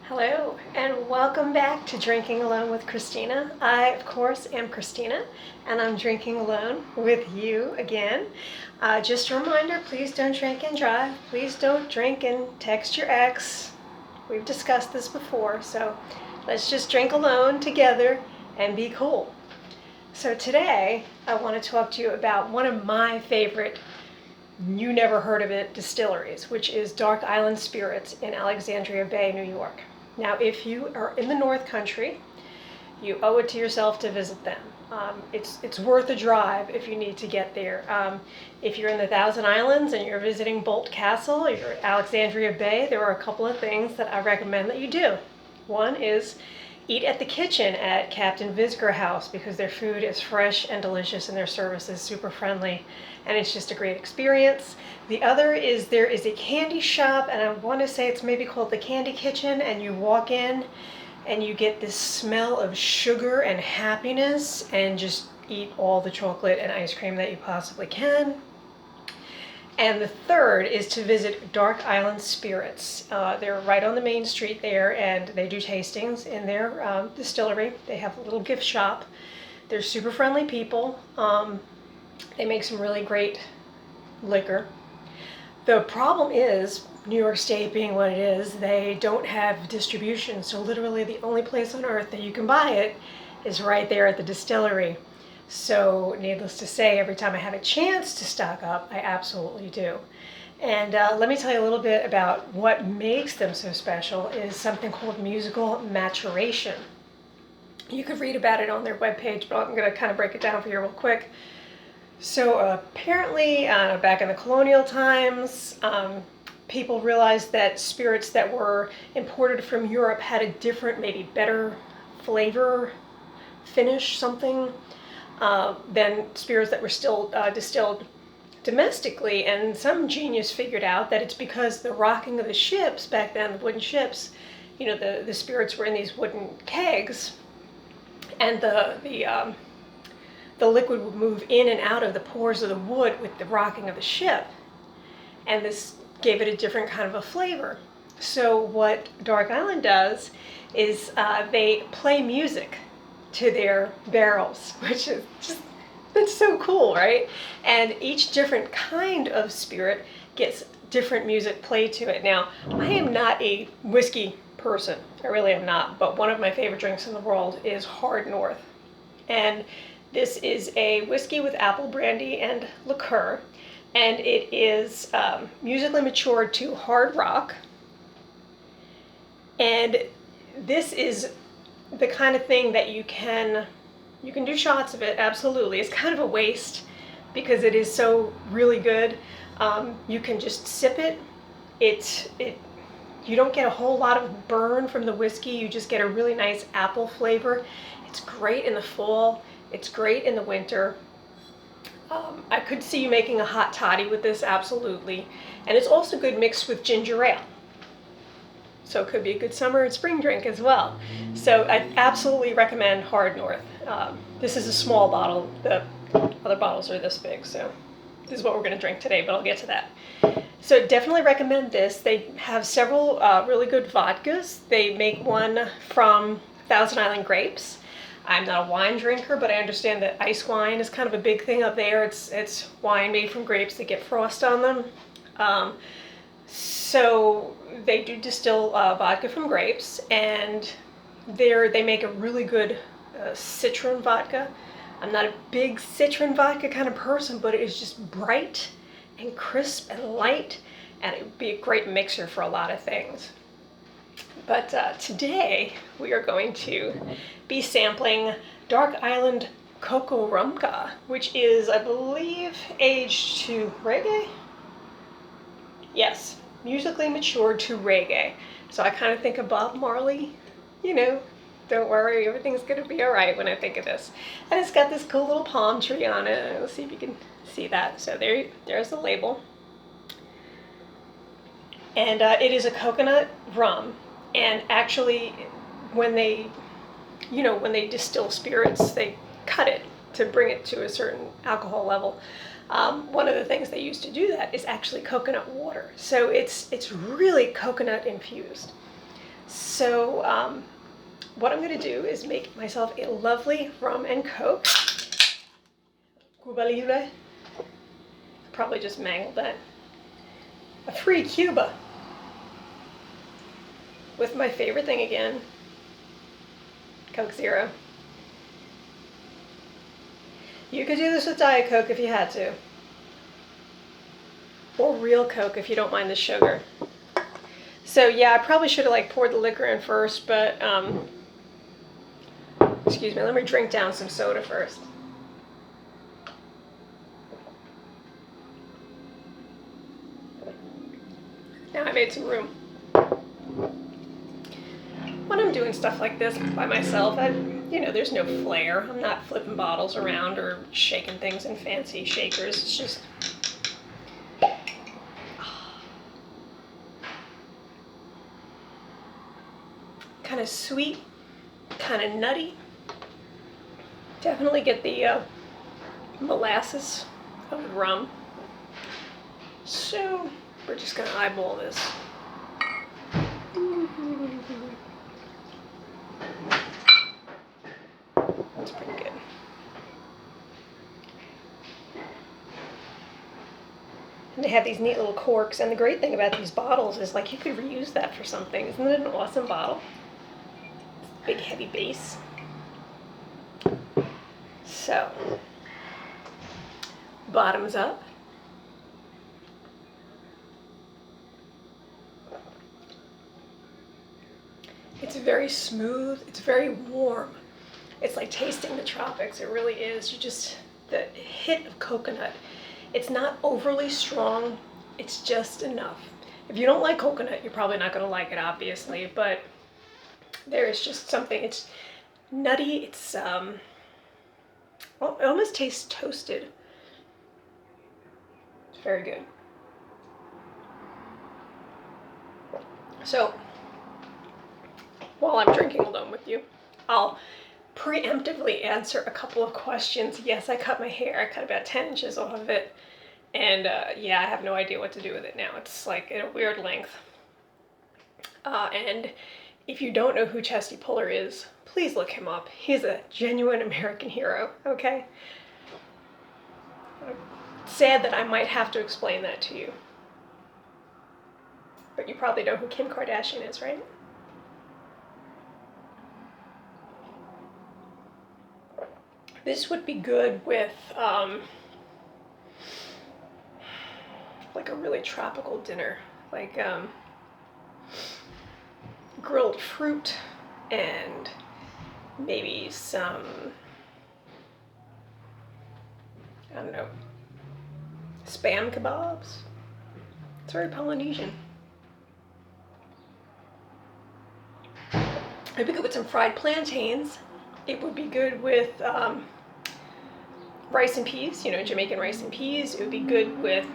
Hello, and welcome back to Drinking Alone with Christina. I, of course, am Christina, and I'm drinking alone with you again. Just a reminder, please don't drink and drive. Please don't drink and text your ex. We've discussed this before, so let's just drink alone together and be cool. So today, I want to talk to you about one of my favorite you never heard of it distilleries, which is Dark Island Spirits in Alexandria Bay, New York. Now, if you are in the North Country, you owe it to yourself to visit them. It's worth a drive if you need to get there. If you're in the Thousand Islands and you're visiting Bolt Castle or you're at Alexandria Bay, there are a couple of things that I recommend that you do. One is eat at the kitchen at Captain Visger House because their food is fresh and delicious and their service is super friendly and it's just a great experience. The other is there is a candy shop, and I want to say it's maybe called the Candy Kitchen, and you walk in and you get this smell of sugar and happiness and just eat all the chocolate and ice cream that you possibly can. And the third is to visit Dark Island Spirits. They're right on the main street there, and they do tastings in their distillery. They have a little gift shop. They're super friendly people. They make some really great liquor. The problem is, New York State being what it is, they don't have distribution. So literally the only place on earth that you can buy it is right there at the distillery. So needless to say, every time I have a chance to stock up, I absolutely do. And let me tell you a little bit about what makes them so special is something called musical maturation. You could read about it on their webpage, but I'm going to kind of break it down for you real quick. So apparently, back in the colonial times, people realized that spirits that were imported from Europe had a different, maybe better flavor, finish, something, than spirits that were still distilled domestically. And some genius figured out that it's because the rocking of the ships back then, the wooden ships, you know, the spirits were in these wooden kegs, and the liquid would move in and out of the pores of the wood with the rocking of the ship. And this gave it a different kind of a flavor. So what Dark Island does is they play music to their barrels, which is just, that's so cool, right? And each different kind of spirit gets different music played to it. Now, I am not a whiskey person. I really am not. But one of my favorite drinks in the world is Hard North. And this is a whiskey with apple brandy and liqueur, and it is musically matured to hard rock. And this is the kind of thing that you can do shots of it, absolutely. It's kind of a waste because it is so really good. You can just sip it. You don't get a whole lot of burn from the whiskey. You just get a really nice apple flavor. It's great in the fall. It's great in the winter. I could see you making a hot toddy with this, absolutely. And it's also good mixed with ginger ale. So it could be a good summer and spring drink as well. So I absolutely recommend Hard North. This is a small bottle. The other bottles are this big, so this is what we're going to drink today, but I'll get to that. So definitely recommend this. They have several really good vodkas. They make one from Thousand Island grapes. I'm not a wine drinker, but I understand that ice wine is kind of a big thing up there. It's wine made from grapes that get frost on them. So they do distill vodka from grapes, and they make a really good citron vodka. I'm not a big citron vodka kind of person, but it is just bright and crisp and light, and it would be a great mixer for a lot of things. But today we are going to be sampling Dark Island Coco Rumka, which is, I believe, aged to reggae? Yes, musically matured to reggae. So I kind of think of Bob Marley, you know, don't worry, everything's going to be all right when I think of this. And it's got this cool little palm tree on it. Let's see if you can see that. So there's the label. And it is a coconut rum. And actually, when they distill spirits, they cut it to bring it to a certain alcohol level. One of the things they use to do that is actually coconut water. So it's really coconut infused. So what I'm going to do is make myself a lovely rum and Coke. Cuba Libre. Probably just mangled that. A free Cuba. With my favorite thing again, Coke Zero. You could do this with Diet Coke if you had to. Or real Coke if you don't mind the sugar. So yeah, I probably should have like poured the liquor in first, but excuse me, let me drink down some soda first. Now I made some room. When I'm doing stuff like this by myself, there's no flair. I'm not flipping bottles around or shaking things in fancy shakers. It's just kind of sweet, kind of nutty. Definitely get the molasses of the rum. So we're just gonna eyeball this. That's pretty good. And they have these neat little corks, and the great thing about these bottles is like you could reuse that for something. Isn't it an awesome bottle? Big heavy base. So, bottoms up. It's very smooth, it's very warm. It's like tasting the tropics, it really is. The hit of coconut. It's not overly strong, it's just enough. If you don't like coconut, you're probably not gonna like it, obviously, but there is just something, it's nutty, it's, well, it almost tastes toasted. It's very good. So, while I'm drinking alone with you, I'll preemptively answer a couple of questions. Yes, I cut my hair. I cut about 10 inches off of it. And yeah, I have no idea what to do with it now. It's like at a weird length. And if you don't know who Chesty Puller is, please look him up. He's a genuine American hero, okay? It's sad that I might have to explain that to you. But you probably know who Kim Kardashian is, right? This would be good with like a really tropical dinner, like grilled fruit and maybe some, I don't know, spam kebabs. It's very Polynesian. It'd be good with some fried plantains. It would be good with rice and peas, Jamaican rice and peas. It would be good with,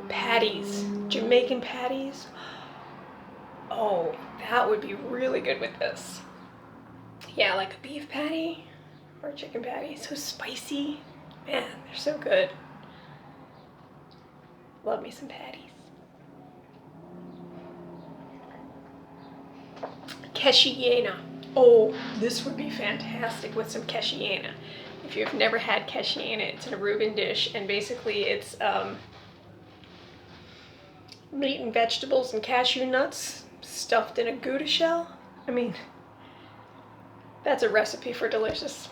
patties, Jamaican patties. Oh, that would be really good with this. Yeah, like a beef patty or a chicken patty. So spicy. Man, they're so good. Love me some patties. Keshiena. Oh, this would be fantastic with some keshiena. If you've never had keshiena, it's an Aruban dish, and basically it's meat and vegetables and cashew nuts stuffed in a Gouda shell. I mean, that's a recipe for delicious.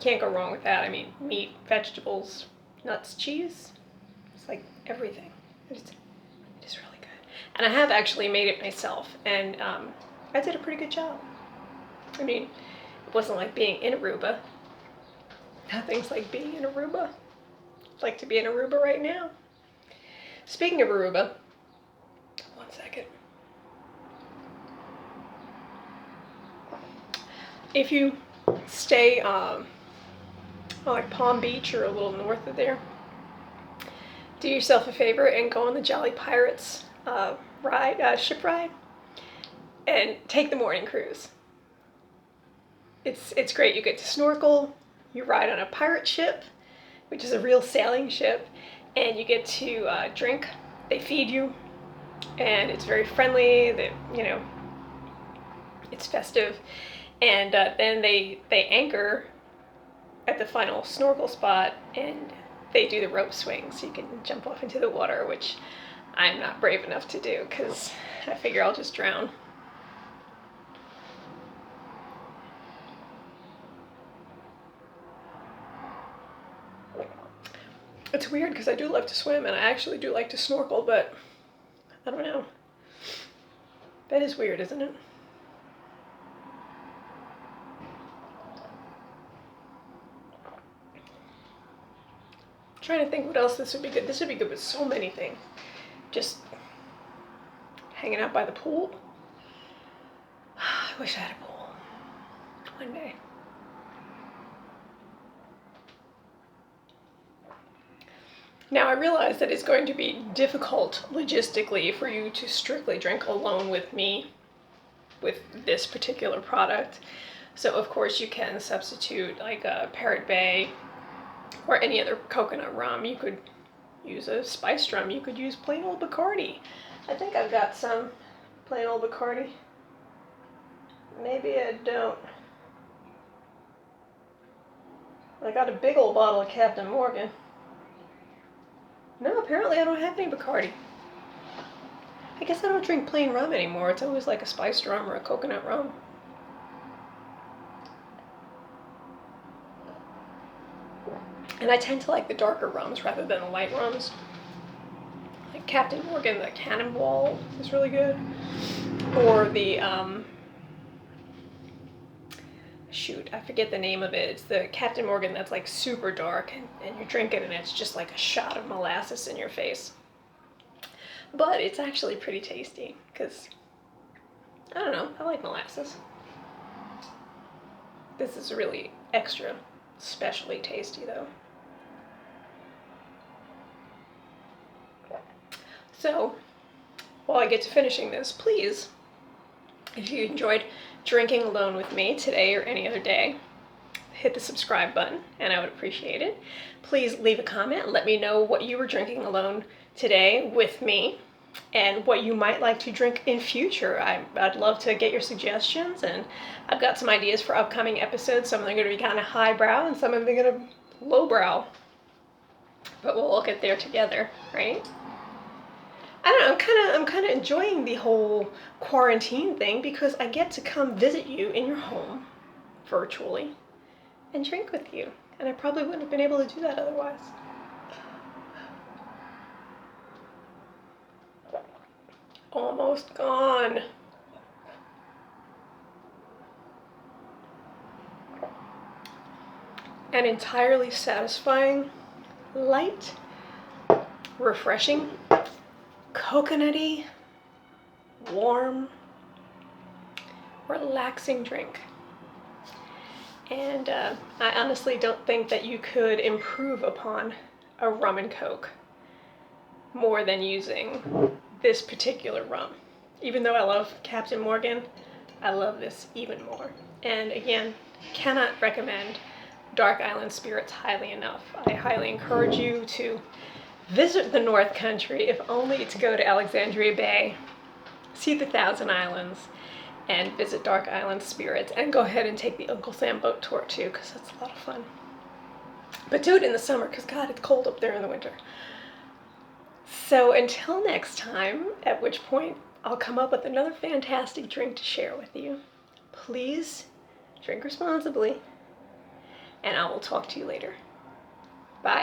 Can't go wrong with that. I mean, meat, vegetables, nuts, cheese. It's like everything. It is really good. And I have actually made it myself, and I did a pretty good job. I mean, it wasn't like being in Aruba. Nothing's like being in Aruba. I'd like to be in Aruba right now. Speaking of Aruba, one second. If you stay like Palm Beach or a little north of there, do yourself a favor and go on the Jolly Pirates ship ride, and take the morning cruise. It's great. You get to snorkel, you ride on a pirate ship, which is a real sailing ship, and you get to drink. They feed you, and it's very friendly. They, it's festive. And then they anchor at the final snorkel spot, and they do the rope swing so you can jump off into the water, which I'm not brave enough to do because I figure I'll just drown. It's weird because I do love to swim and I actually do like to snorkel, but I don't know. That is weird, isn't it? I'm trying to think what else this would be good. This would be good with so many things. Just hanging out by the pool. I wish I had a pool one day. Now I realize that it's going to be difficult logistically for you to strictly drink alone with me with this particular product. So of course you can substitute like a Parrot Bay or any other coconut rum. You could use a spiced rum. You could use plain old Bacardi. I think I've got some plain old Bacardi. Maybe I don't. I got a big old bottle of Captain Morgan. No, apparently I don't have any Bacardi. I guess I don't drink plain rum anymore. It's always like a spiced rum or a coconut rum. And I tend to like the darker rums rather than the light rums. Like Captain Morgan, the Cannonball is really good. Or the, shoot, I forget the name of it. It's the Captain Morgan that's like super dark and you drink it and it's just like a shot of molasses in your face. But it's actually pretty tasty because, I don't know, I like molasses. This is really extra specially tasty though. So, while I get to finishing this, please, if you enjoyed drinking alone with me today or any other day, hit the subscribe button and I would appreciate it. Please leave a comment and let me know what you were drinking alone today with me and what you might like to drink in future. I'd love to get your suggestions, and I've got some ideas for upcoming episodes. Some of them are going to be kind of highbrow and some of them are going to be lowbrow. But we'll all get there together, right? I don't know, I'm kind of enjoying the whole quarantine thing because I get to come visit you in your home virtually and drink with you. And I probably wouldn't have been able to do that otherwise. Almost gone. And entirely satisfying, light, refreshing, coconutty, warm, relaxing drink. And I honestly don't think that you could improve upon a rum and coke more than using this particular rum. Even though I love Captain Morgan, I love this even more. And again, cannot recommend Dark Island Spirits highly enough. I highly encourage you to visit the North Country, if only to go to Alexandria Bay, see the Thousand Islands, and visit Dark Island Spirits, and go ahead and take the Uncle Sam boat tour too, because that's a lot of fun. But do it in the summer, because God, it's cold up there in the winter. So until next time, at which point I'll come up with another fantastic drink to share with you, please drink responsibly, and I will talk to you later. Bye.